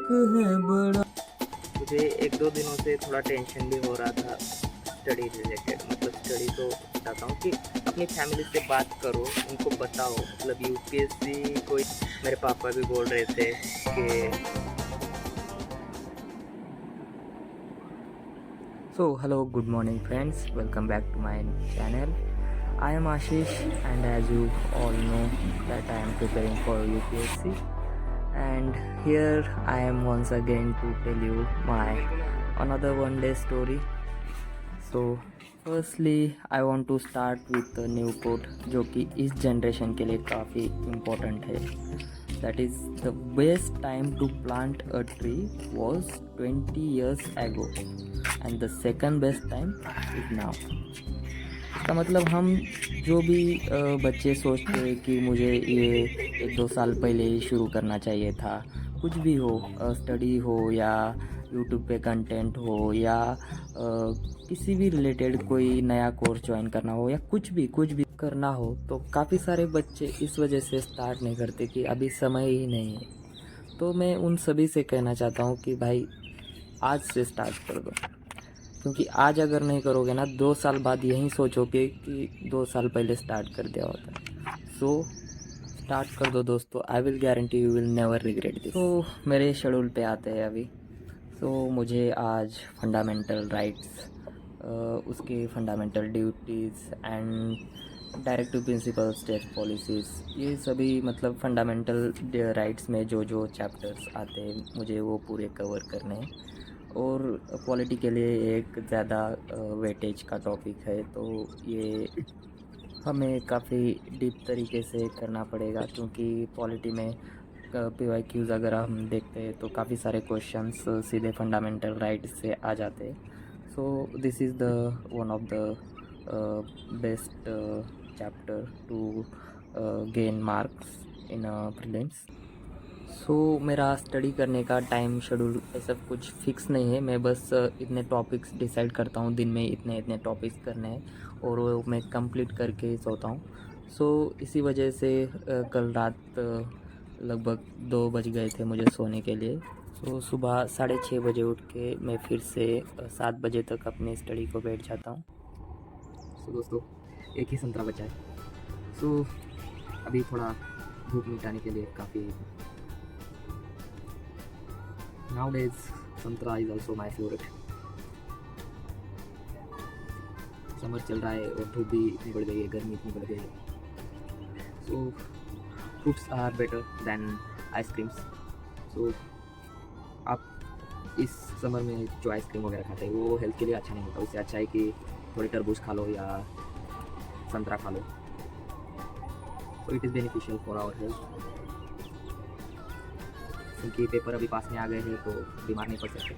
शौक है बड़ा। मुझे एक दो दिनों से थोड़ा टेंशन भी हो रहा था स्टडी रिलेटेड। मतलब स्टडी तो चाहता हूँ कि अपनी फैमिली से बात करो, उनको बताओ। मतलब यूपीएससी कोई, मेरे पापा भी बोल रहे थे कि So hello, good morning friends, welcome back to my channel. I am Ashish, and as you all know that I am preparing for UPSC, and here I am once again to tell you my another one day story. So firstly I want to start with a new quote जो कि इस generation के लिए काफ़ी important है. That is, the best time to plant a tree was 20 years ago and the second best time is now. इसका मतलब हम जो भी बच्चे सोचते हैं कि मुझे ये एक दो साल पहले ही शुरू करना चाहिए था, कुछ भी हो, स्टडी हो या यूट्यूब पे कंटेंट हो या किसी भी रिलेटेड कोई नया कोर्स ज्वाइन करना हो या कुछ भी करना हो, तो काफ़ी सारे बच्चे इस वजह से स्टार्ट नहीं करते कि अभी समय ही नहीं है. तो मैं उन सभी से कहना चाहता हूँ कि भाई आज से स्टार्ट कर दो, क्योंकि आज अगर नहीं करोगे ना, 2 साल बाद यही सोचोगे कि 2 साल पहले स्टार्ट कर दिया होता. सो स्टार्ट कर दो दोस्तों. I will guarantee you will never regret this. तो मेरे शेड्यूल पे आते हैं अभी. तो मुझे आज फंडामेंटल राइट्स, उसके fundamental duties and directive principle state policies, ये सभी मतलब फंडामेंटल राइट्स में जो जो चैप्टर्स आते हैं मुझे वो पूरे कवर करने हैं. और पॉलिटी के लिए एक ज़्यादा वेटेज का टॉपिक है, तो ये हमें काफ़ी डीप तरीके से करना पड़ेगा, क्योंकि पॉलिटी में PYQs अगर हम देखते हैं तो काफ़ी सारे क्वेश्चंस सीधे फंडामेंटल राइट्स से आ जाते हैं. So this is the one of the best chapter to gain marks in prelims. So मेरा स्टडी करने का टाइम शेड्यूल ऐसा कुछ फिक्स नहीं है. मैं बस इतने टॉपिक्स डिसाइड करता हूँ, दिन में इतने इतने टॉपिक्स करने हैं और वो मैं कंप्लीट करके सोता हूँ. सो इसी वजह से कल रात लगभग 2 बज गए थे मुझे सोने के लिए. तो सुबह 6:30 बजे उठ के मैं फिर से 7 बजे तक अपनी स्टडी को बैठ जाता हूँ. सो दोस्तों, एक ही संतरा बचा है. सो अभी थोड़ा भूख मिटाने के लिए काफ़ी nowadays संतरा is also my favorite. Summer चल रहा है और धूप भी इतनी बढ़ गई है, गर्मी इतनी बढ़ गई है. So fruits are better than ice creams. So आप इस समर में जो आइसक्रीम वगैरह खाते हैं वो हेल्थ के लिए अच्छा नहीं होता. उससे अच्छा है कि थोड़ी तरबूज खा लो या संतरा खा लो. So it is beneficial for our health. क्योंकि पेपर अभी पास में आ गए हैं तो बीमार नहीं पड़ सकते.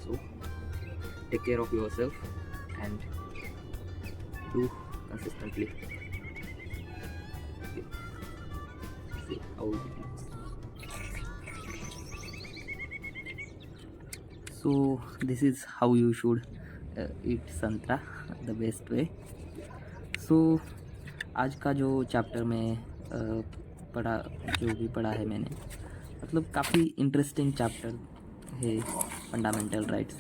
So take care of yourself and do consistently. So this is how you should eat संतरा the best way. So आज का जो चैप्टर में जो भी पढ़ा है मैंने, मतलब काफ़ी इंटरेस्टिंग चैप्टर है फंडामेंटल राइट्स,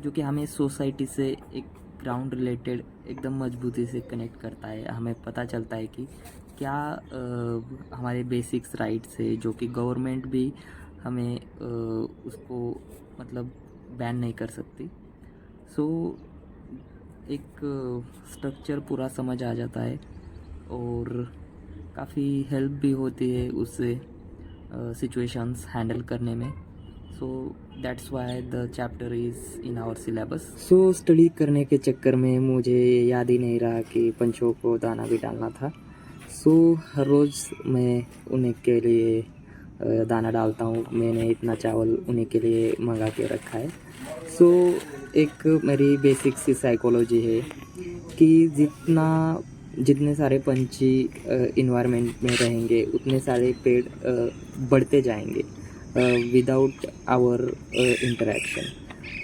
जो कि हमें सोसाइटी से एक ग्राउंड रिलेटेड एकदम मजबूती से कनेक्ट करता है. हमें पता चलता है कि क्या हमारे बेसिक्स राइट्स है, जो कि गवर्नमेंट भी हमें उसको मतलब बैन नहीं कर सकती. सो एक स्ट्रक्चर पूरा समझ आ जाता है और काफ़ी हेल्प भी होती है उससे सिचुएशंस हैंडल करने में. So that's why the chapter is in our syllabus. So study करने के चक्कर में मुझे याद ही नहीं रहा कि पंछियों को दाना भी डालना था. सो हर रोज़ मैं उन्हें के लिए दाना डालता हूँ. मैंने इतना चावल उन्हीं के लिए मंगा के रखा है. सो एक मेरी बेसिक सी साइकोलॉजी है कि जितने सारे पंछी इन्वायरमेंट में रहेंगे उतने सारे पेड़ बढ़ते जाएंगे विदाउट आवर इंटरेक्शन,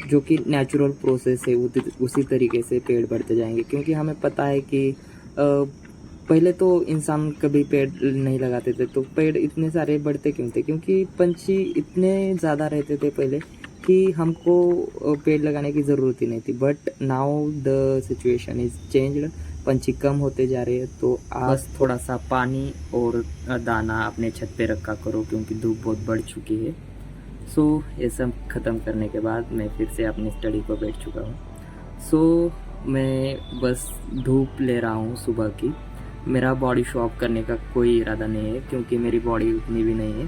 जो कि नेचुरल प्रोसेस है. उसी तरीके से पेड़ बढ़ते जाएंगे, क्योंकि हमें पता है कि पहले तो इंसान कभी पेड़ नहीं लगाते थे, तो पेड़ इतने सारे बढ़ते क्यों थे? क्योंकि पंछी इतने ज़्यादा रहते थे पहले कि हमको पेड़ लगाने की ज़रूरत ही नहीं थी। But now the situation is changed, पंछी कम होते जा रहे हैं। तो आप बस थोड़ा सा पानी और दाना अपने छत पे रखा करो, क्योंकि धूप बहुत बढ़ चुकी है। सो ये सब ख़त्म करने के बाद मैं फिर से अपनी स्टडी पर बैठ चुका हूँ। सो मैं बस धूप ले रहा हूँ सुबह की। मेरा बॉडी शो ऑफ करने का कोई इरादा नहीं है, क्योंकि मेरी बॉडी उतनी भी नहीं है।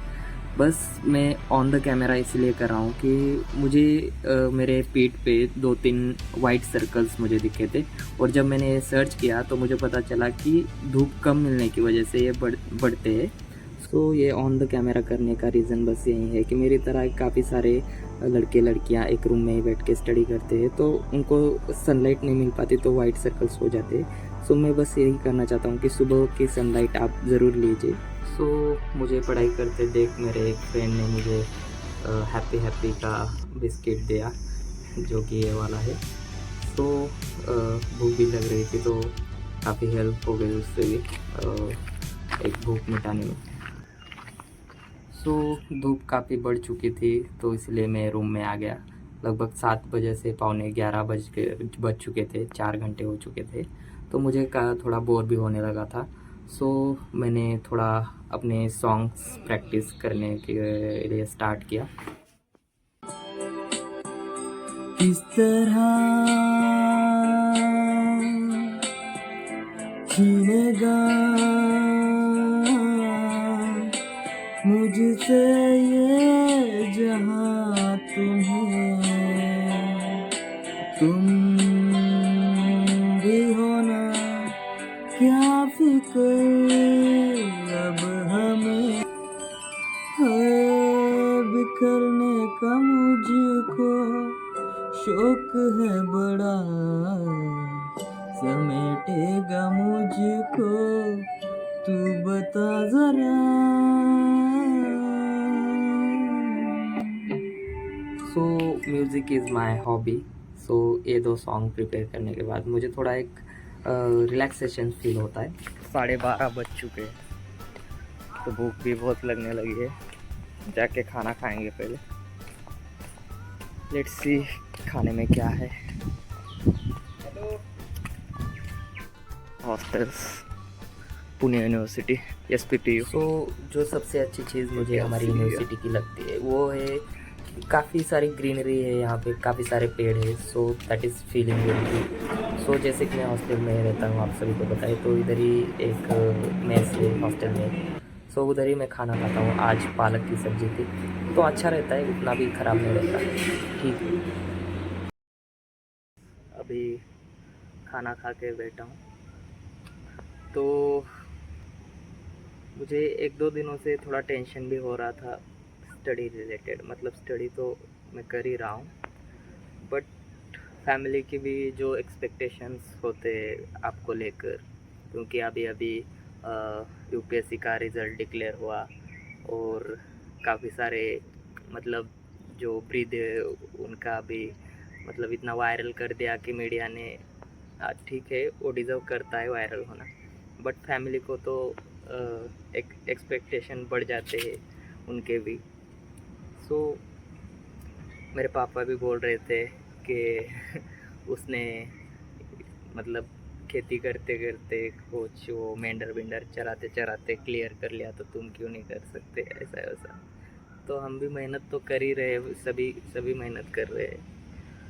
बस मैं ऑन द कैमरा इसलिए कर रहा हूँ कि मुझे मेरे पीठ पे 2-3 वाइट सर्कल्स मुझे दिखे थे, और जब मैंने सर्च किया तो मुझे पता चला कि धूप कम मिलने की वजह से ये बढ़ते हैं। सो ये ऑन द कैमरा करने का रीज़न बस यही है कि मेरी तरह काफ़ी सारे लड़के लड़कियां एक रूम में ही बैठ के स्टडी करते हैं, तो उनको सनलाइट नहीं मिल पाती, तो वाइट सर्कल्स हो जाते हैं। सो मैं बस यही करना चाहता हूँ कि सुबह की सनलाइट आप ज़रूर लीजिए। सो मुझे पढ़ाई करते देख मेरे एक फ्रेंड ने मुझे हैप्पी हैप्पी का बिस्किट दिया, जो कि ये वाला है। तो भूख भी लग रही थी, तो काफ़ी हेल्प हो गई उससे भी एक भूख मिटाने में। सो धूप काफ़ी बढ़ चुकी थी, तो इसलिए मैं रूम में आ गया। लगभग 7 बजे से पौने 11 बज चुके थे, 4 घंटे हो चुके थे। तो मुझे थोड़ा बोर भी होने लगा था। सो मैंने थोड़ा अपने सॉन्ग्स प्रैक्टिस करने के लिए स्टार्ट किया। किस तरह छीनेगा मुझसे ये जहां तुम्हें, तुम भी होना क्या फिक्र अब हमें है, बिखरने का मुझको शौक है बड़ा, समेटेगा मुझको तू बता जरा। So music is my hobby. So ये 2 सॉन्ग प्रिपेयर करने के बाद मुझे थोड़ा एक रिलैक्सेशन फील होता है। 12:30 बज चुके हैं, तो भूख भी बहुत लगने लगी है। जाके खाना खाएंगे पहले। लेट्स सी खाने में क्या है। Hostels, Pune university, SPPU। सो जो सबसे अच्छी चीज़ मुझे हमारी यूनिवर्सिटी की लगती है वो है काफ़ी सारी ग्रीनरी है यहाँ पे, काफ़ी सारे पेड़ है। So that is feeling very good. So जैसे कि मैं हॉस्टल में रहता हूँ, आप सभी को पता है, तो इधर ही एक मेस है हॉस्टल में। सो उधर ही मैं खाना खाता हूँ। आज पालक की सब्ज़ी थी, तो अच्छा रहता है, उतना भी ख़राब नहीं रहता। ठीक है। अभी खाना खा के बैठा हूँ, तो मुझे 1-2 दिनों से थोड़ा टेंशन भी हो रहा था स्टडी रिलेटेड। मतलब स्टडी तो मैं कर ही रहा हूँ, बट फैमिली की भी जो एक्सपेक्टेशंस होते हैं आपको लेकर, क्योंकि अभी अभी UPSC का रिज़ल्ट डिक्लेयर हुआ, और काफ़ी सारे मतलब जो ब्रीद है उनका भी मतलब इतना वायरल कर दिया कि मीडिया ने, ठीक है वो डिज़र्व करता है वायरल होना, बट फैमिली को तो एक एक्सपेक्टेशन बढ़ जाते हैं उनके भी। सो मेरे पापा भी बोल रहे थे कि उसने मतलब खेती करते करते कुछ वो मेंढर वेंढर चराते चराते क्लियर कर लिया, तो तुम क्यों नहीं कर सकते, ऐसा वैसा। तो हम भी मेहनत तो कर ही रहे हैं, सभी मेहनत कर रहे हैं।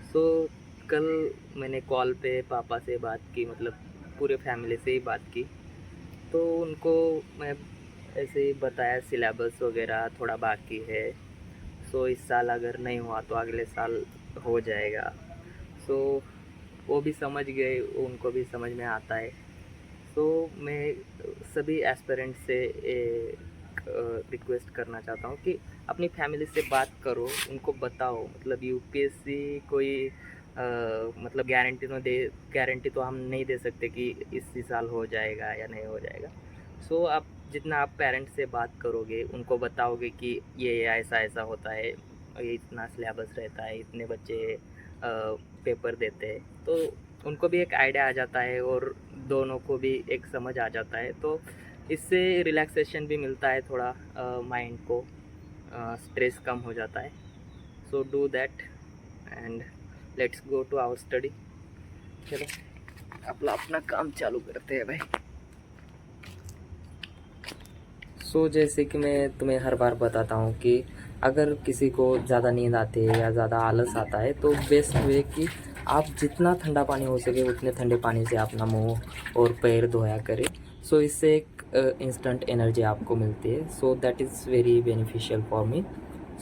सो कल मैंने कॉल पे पापा से बात की, मतलब पूरे फैमिली से ही बात की, तो उनको मैं ऐसे ही बताया सिलेबस वगैरह थोड़ा बाकी है। सो इस साल अगर नहीं हुआ तो अगले साल हो जाएगा। सो वो भी समझ गए, उनको भी समझ में आता है। सो मैं सभी एस्पिरेंट से रिक्वेस्ट करना चाहता हूँ कि अपनी फैमिली से बात करो, उनको बताओ। मतलब UPSC कोई मतलब गारंटी तो हम नहीं दे सकते कि इसी साल हो जाएगा या नहीं हो जाएगा। सो आप जितना आप पेरेंट्स से बात करोगे, उनको बताओगे कि ये ऐसा ऐसा होता है, ये इतना सिलेबस रहता है, इतने बच्चे पेपर देते हैं, तो उनको भी एक आइडिया आ जाता है और दोनों को भी एक समझ आ जाता है। तो इससे रिलैक्सेशन भी मिलता है थोड़ा, माइंड को स्ट्रेस कम हो जाता है। So do that and let's go to our study. चलो अपना काम चालू करते हैं भाई। सो जैसे कि मैं तुम्हें हर बार बताता हूँ कि अगर किसी को ज़्यादा नींद आती है या ज़्यादा आलस आता है तो बेस्ट वे कि आप जितना ठंडा पानी हो सके उतने ठंडे पानी से अपना मुंह और पैर धोया करें। सो इससे एक इंस्टेंट एनर्जी आपको मिलती है। So that is very beneficial for me.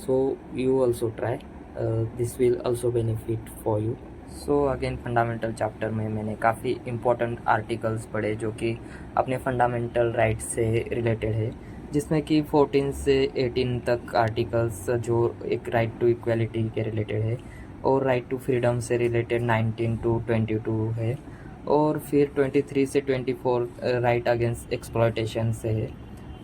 So you also try, this will also benefit for you. So again fundamental chapter में मैंने काफ़ी इम्पोर्टेंट आर्टिकल्स पढ़े जो कि अपने फंडामेंटल राइट्स से रिलेटेड है, जिसमें कि 14 से 18 तक आर्टिकल्स जो एक राइट टू इक्वलिटी के रिलेटेड है, और राइट टू फ्रीडम से रिलेटेड 19 टू 22 है, और फिर 23 से 24 राइट अगेंस्ट एक्सप्लॉयटेशन से है,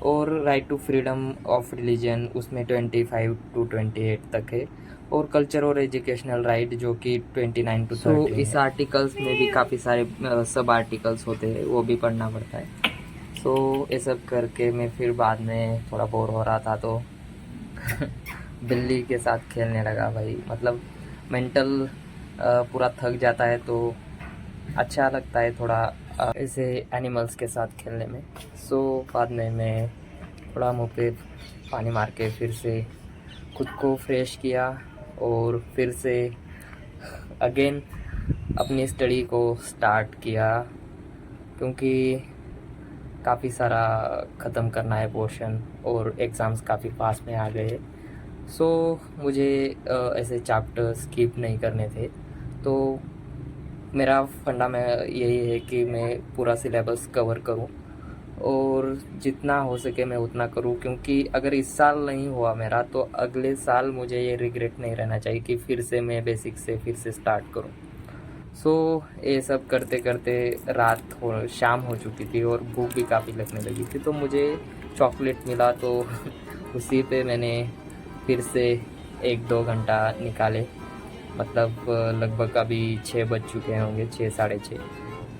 और right to freedom of religion उसमें 25 टू 28 तक है, और कल्चर और एजुकेशनल राइट जो कि 29 टू 30 है। इस आर्टिकल्स में भी काफ़ी सारे सब आर्टिकल्स होते हैं, वो भी पढ़ना पड़ता है। सो ये सब करके मैं फिर बाद में थोड़ा बोर हो रहा था तो बिल्ली के साथ खेलने लगा भाई। मतलब मेंटल पूरा थक जाता है तो अच्छा लगता है थोड़ा ऐसे एनिमल्स के साथ खेलने में। सो बाद में मैं थोड़ा मुँह पे पानी मार के फिर से खुद को फ्रेश किया और फिर से अगेन अपनी स्टडी को स्टार्ट किया, क्योंकि काफ़ी सारा ख़त्म करना है पोर्शन और एग्ज़ाम्स काफ़ी पास में आ गए। सो मुझे ऐसे चैप्टर स्किप नहीं करने थे। तो मेरा फंडा में यही है कि मैं पूरा सिलेबस कवर करूं और जितना हो सके मैं उतना करूं, क्योंकि अगर इस साल नहीं हुआ मेरा तो अगले साल मुझे ये रिग्रेट नहीं रहना चाहिए कि फिर से मैं बेसिक से फिर से स्टार्ट करूं। सो ये सब करते करते शाम हो चुकी थी और भूख भी काफ़ी लगने लगी थी, तो मुझे चॉकलेट मिला तो उसी पे मैंने फिर से 1-2 घंटा निकाले। मतलब लगभग अभी 6 बज चुके होंगे, 6 साढ़े 6।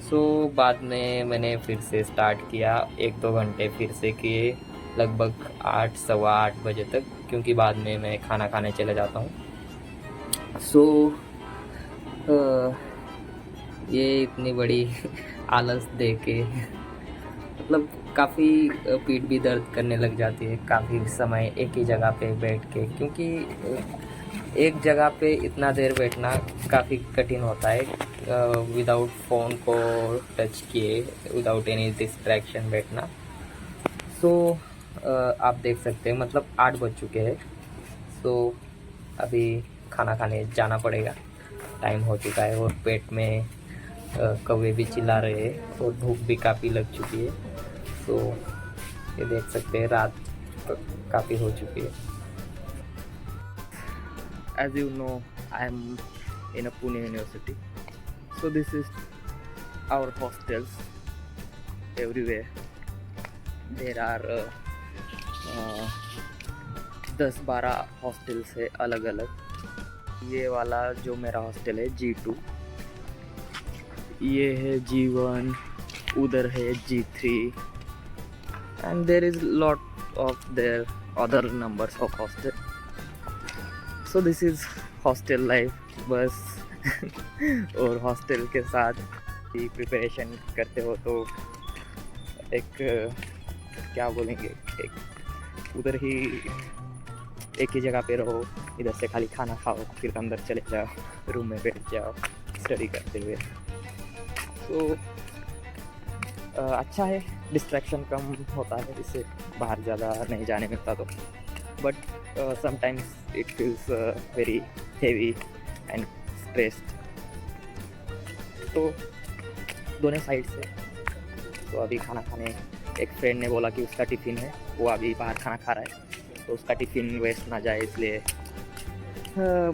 सो बाद में मैंने फिर से स्टार्ट किया, 1-2 घंटे फिर से किए, लगभग 8 सवा 8 बजे तक, क्योंकि बाद में मैं खाना खाने चले जाता हूँ। सो ये इतनी बड़ी आलस दे के मतलब काफ़ी पीठ भी दर्द करने लग जाती है काफ़ी समय एक ही जगह पे बैठ के, क्योंकि एक जगह पे इतना देर बैठना काफ़ी कठिन होता है विदाउट फ़ोन को टच किए, विदाउट एनी डिस्ट्रैक्शन बैठना। सो आप देख सकते हैं मतलब 8 बज चुके हैं। सो अभी खाना खाने जाना पड़ेगा, टाइम हो चुका है और पेट में कौवे भी चिल्ला रहे हैं और भूख भी काफ़ी लग चुकी है। तो ये देख सकते हैं रात काफ़ी हो चुकी है। As you know, I am in a Pune University. So this is our hostels everywhere. There are 10-12 hostels है अलग अलग। ये वाला जो मेरा हॉस्टल है G2, ये है G1, उधर है G3 and there is lot of their other numbers of hostel. So this is hostel life बस और हॉस्टल के साथ ही प्रिपरेशन करते हो तो एक क्या बोलेंगे, एक उधर ही एक ही जगह पे रहो, इधर से खाली खाना खाओ फिर अंदर चले जाओ, रूम में बैठ जाओ स्टडी करते हुए। तो अच्छा है, डिस्ट्रैक्शन कम होता है, इससे बाहर ज़्यादा नहीं जाने मिलता तो। But sometimes it feels very heavy and stressed. तो दोनों साइड से। तो अभी खाना खाने एक फ्रेंड ने बोला कि उसका टिफ़िन है, वो अभी बाहर खाना खा रहा है तो उसका टिफ़िन वेस्ट ना जाए, इसलिए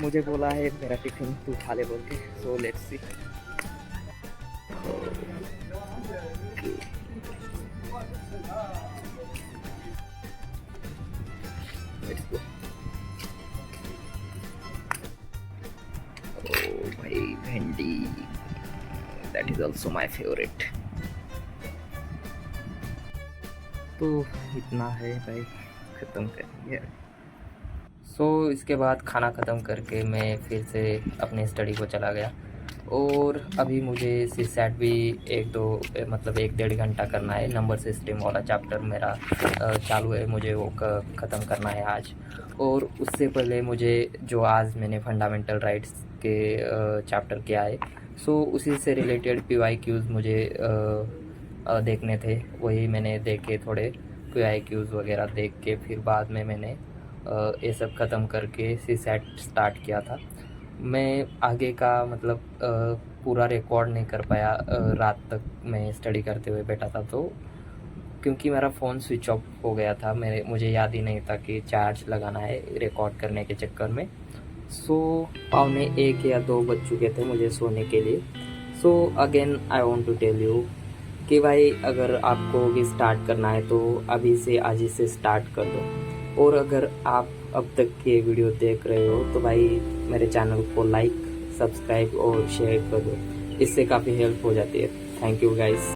मुझे बोला है मेरा टिफ़िन तू खा ले बोल के। So let's see. ओ भाई भिंडी, that is also my favourite. तो इतना है भाई, ख़त्म करेंगे। इसके बाद खाना ख़त्म करके मैं फिर से अपने स्टडी को चला गया और अभी मुझे सीसैट भी मतलब 1-1.5 घंटा करना है। नंबर सिस्टम वाला चैप्टर मेरा चालू है, मुझे वो ख़त्म करना है आज। और उससे पहले मुझे जो आज मैंने फंडामेंटल राइट्स के चैप्टर किया है, उसी से रिलेटेड PYQs मुझे देखने थे। वही मैंने देखे, थोड़े PYQs वगैरह देख के फिर बाद में मैंने ये सब ख़त्म करके सीसैट स्टार्ट किया था। मैं आगे का मतलब पूरा रिकॉर्ड नहीं कर पाया, रात तक मैं स्टडी करते हुए बैठा था, तो क्योंकि मेरा फ़ोन स्विच ऑफ हो गया था, मुझे याद ही नहीं था कि चार्ज लगाना है रिकॉर्ड करने के चक्कर में। 1:15 या 2 बज चुके थे मुझे सोने के लिए। Again I want to tell you कि भाई अगर आपको भी स्टार्ट करना है तो अभी से, आज ही से स्टार्ट कर दो। और अगर आप अब तक ये वीडियो देख रहे हो तो भाई मेरे चैनल को लाइक, सब्सक्राइब और शेयर कर दो, इससे काफ़ी हेल्प हो जाती है। Thank you guys.